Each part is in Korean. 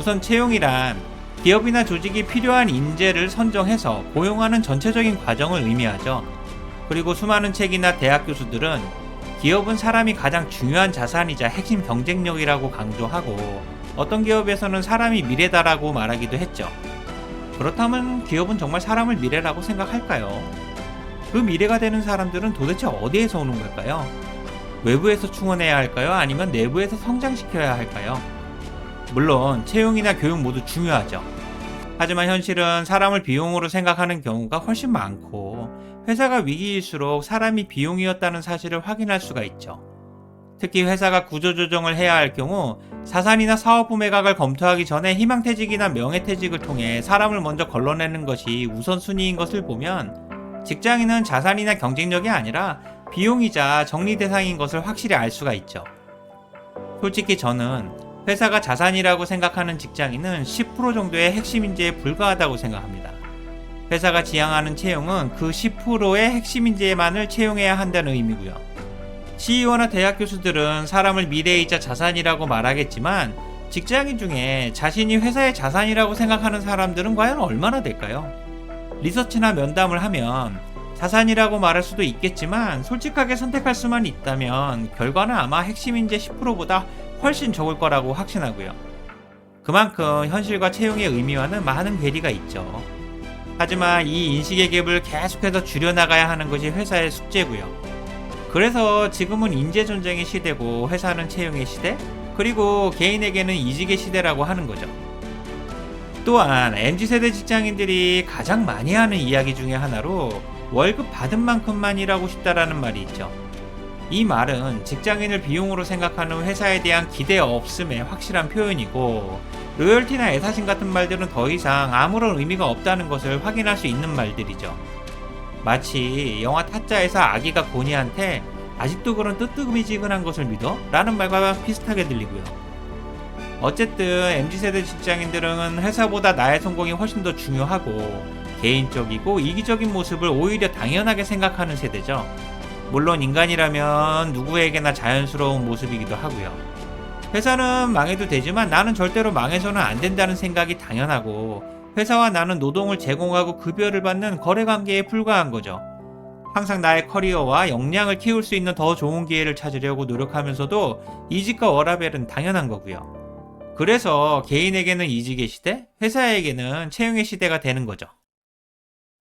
우선 채용이란 기업이나 조직이 필요한 인재를 선정해서 고용하는 전체적인 과정을 의미하죠. 그리고 수많은 책이나 대학 교수들은 기업은 사람이 가장 중요한 자산이자 핵심 경쟁력이라고 강조하고, 어떤 기업에서는 사람이 미래다라고 말하기도 했죠. 그렇다면 기업은 정말 사람을 미래라고 생각할까요? 그 미래가 되는 사람들은 도대체 어디에서 오는 걸까요? 외부에서 충원해야 할까요? 아니면 내부에서 성장시켜야 할까요? 물론 채용이나 교육 모두 중요하죠. 하지만 현실은 사람을 비용으로 생각하는 경우가 훨씬 많고, 회사가 위기일수록 사람이 비용이었다는 사실을 확인할 수가 있죠. 특히 회사가 구조조정을 해야 할 경우 사산이나 사업부 매각을 검토하기 전에 희망퇴직이나 명예퇴직을 통해 사람을 먼저 걸러내는 것이 우선순위인 것을 보면, 직장인은 자산이나 경쟁력이 아니라 비용이자 정리 대상인 것을 확실히 알 수가 있죠. 솔직히 저는 회사가 자산이라고 생각하는 직장인은 10% 정도의 핵심 인재에 불과하다고 생각합니다. 회사가 지향하는 채용은 그 10%의 핵심 인재만을 채용해야 한다는 의미고요. CEO나 대학 교수들은 사람을 미래이자 자산이라고 말하겠지만, 직장인 중에 자신이 회사의 자산이라고 생각하는 사람들은 과연 얼마나 될까요? 리서치나 면담을 하면 자산이라고 말할 수도 있겠지만, 솔직하게 선택할 수만 있다면 결과는 아마 핵심 인재 10%보다 훨씬 적을 거라고 확신하고요. 그만큼 현실과 채용의 의미와는 많은 괴리가 있죠. 하지만 이 인식의 갭을 계속해서 줄여나가야 하는 것이 회사의 숙제고요. 그래서 지금은 인재 전쟁의 시대고, 회사는 채용의 시대, 그리고 개인에게는 이직의 시대라고 하는 거죠. 또한 MZ세대 직장인들이 가장 많이 하는 이야기 중에 하나로 월급 받은 만큼만 일하고 싶다라는 말이 있죠. 이 말은 직장인을 비용으로 생각하는 회사에 대한 기대 없음의 확실한 표현이고, 로열티나 애사심 같은 말들은 더 이상 아무런 의미가 없다는 것을 확인할 수 있는 말들이죠. 마치 영화 타짜에서 아기가 고니한테 아직도 그런 뜨뜻미지근한 것을 믿어? 라는 말과 비슷하게 들리고요. 어쨌든 MZ세대 직장인들은 회사보다 나의 성공이 훨씬 더 중요하고 개인적이고 이기적인 모습을 오히려 당연하게 생각하는 세대죠. 물론 인간이라면 누구에게나 자연스러운 모습이기도 하고요. 회사는 망해도 되지만 나는 절대로 망해서는 안 된다는 생각이 당연하고, 회사와 나는 노동을 제공하고 급여를 받는 거래관계에 불과한 거죠. 항상 나의 커리어와 역량을 키울 수 있는 더 좋은 기회를 찾으려고 노력하면서도 이직과 워라밸은 당연한 거고요. 그래서 개인에게는 이직의 시대, 회사에게는 채용의 시대가 되는 거죠.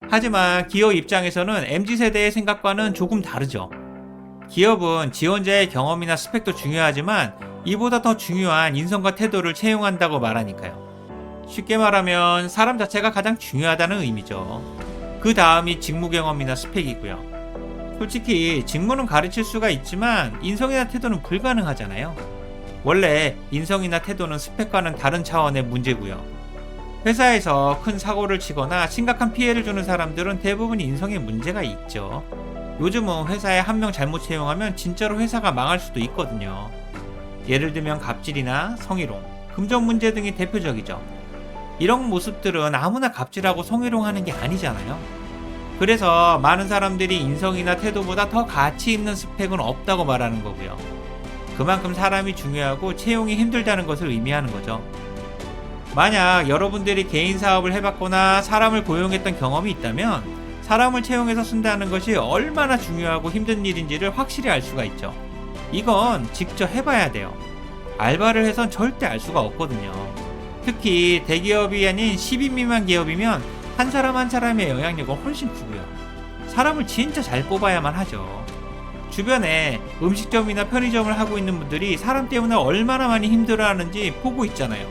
하지만 기업 입장에서는 MZ세대의 생각과는 조금 다르죠. 기업은 지원자의 경험이나 스펙도 중요하지만 이보다 더 중요한 인성과 태도를 채용한다고 말하니까요. 쉽게 말하면 사람 자체가 가장 중요하다는 의미죠. 그 다음이 직무 경험이나 스펙이고요. 솔직히 직무는 가르칠 수가 있지만 인성이나 태도는 불가능하잖아요. 원래 인성이나 태도는 스펙과는 다른 차원의 문제고요. 회사에서 큰 사고를 치거나 심각한 피해를 주는 사람들은 대부분 인성에 문제가 있죠. 요즘은 회사에 한 명 잘못 채용하면 진짜로 회사가 망할 수도 있거든요. 예를 들면 갑질이나 성희롱, 금전 문제 등이 대표적이죠. 이런 모습들은 아무나 갑질하고 성희롱하는 게 아니잖아요. 그래서 많은 사람들이 인성이나 태도보다 더 가치 있는 스펙은 없다고 말하는 거고요. 그만큼 사람이 중요하고 채용이 힘들다는 것을 의미하는 거죠. 만약 여러분들이 개인 사업을 해봤거나 사람을 고용했던 경험이 있다면 사람을 채용해서 쓴다는 것이 얼마나 중요하고 힘든 일인지를 확실히 알 수가 있죠. 이건 직접 해봐야 돼요. 알바를 해선 절대 알 수가 없거든요. 특히 대기업이 아닌 10인 미만 기업이면 한 사람 한 사람의 영향력은 훨씬 크고요. 사람을 진짜 잘 뽑아야만 하죠. 주변에 음식점이나 편의점을 하고 있는 분들이 사람 때문에 얼마나 많이 힘들어하는지 보고 있잖아요.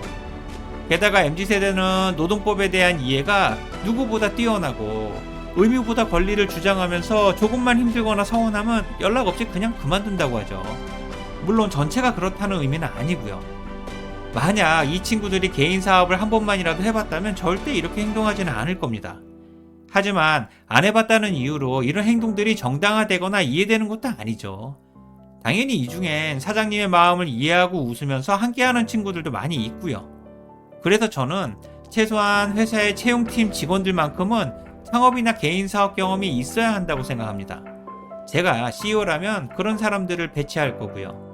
게다가 MZ세대는 노동법에 대한 이해가 누구보다 뛰어나고 의무보다 권리를 주장하면서 조금만 힘들거나 서운하면 연락 없이 그냥 그만둔다고 하죠. 물론 전체가 그렇다는 의미는 아니고요. 만약 이 친구들이 개인 사업을 한 번만이라도 해봤다면 절대 이렇게 행동하지는 않을 겁니다. 하지만 안 해봤다는 이유로 이런 행동들이 정당화되거나 이해되는 것도 아니죠. 당연히 이 중엔 사장님의 마음을 이해하고 웃으면서 함께하는 친구들도 많이 있고요. 그래서 저는 최소한 회사의 채용팀 직원들만큼은 창업이나 개인 사업 경험이 있어야 한다고 생각합니다. 제가 CEO라면 그런 사람들을 배치할 거고요.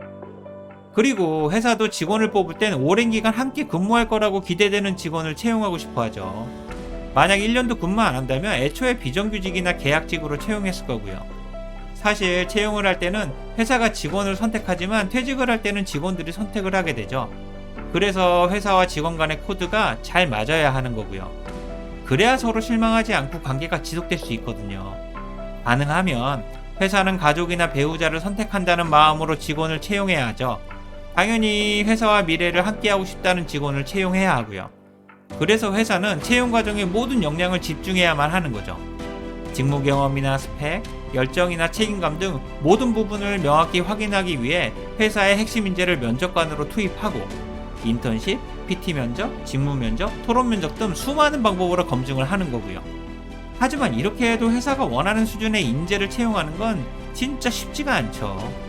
그리고 회사도 직원을 뽑을 땐 오랜 기간 함께 근무할 거라고 기대되는 직원을 채용하고 싶어 하죠. 만약 1년도 근무 안 한다면 애초에 비정규직이나 계약직으로 채용했을 거고요. 사실 채용을 할 때는 회사가 직원을 선택하지만 퇴직을 할 때는 직원들이 선택을 하게 되죠. 그래서 회사와 직원 간의 코드가 잘 맞아야 하는 거고요. 그래야 서로 실망하지 않고 관계가 지속될 수 있거든요. 가능하면 회사는 가족이나 배우자를 선택한다는 마음으로 직원을 채용해야 하죠. 당연히 회사와 미래를 함께하고 싶다는 직원을 채용해야 하고요. 그래서 회사는 채용 과정에 모든 역량을 집중해야만 하는 거죠. 직무 경험이나 스펙, 열정이나 책임감 등 모든 부분을 명확히 확인하기 위해 회사의 핵심 인재를 면접관으로 투입하고 인턴십, PT 면접, 직무 면접, 토론 면접 등 수많은 방법으로 검증을 하는 거고요. 하지만 이렇게 해도 회사가 원하는 수준의 인재를 채용하는 건 진짜 쉽지가 않죠.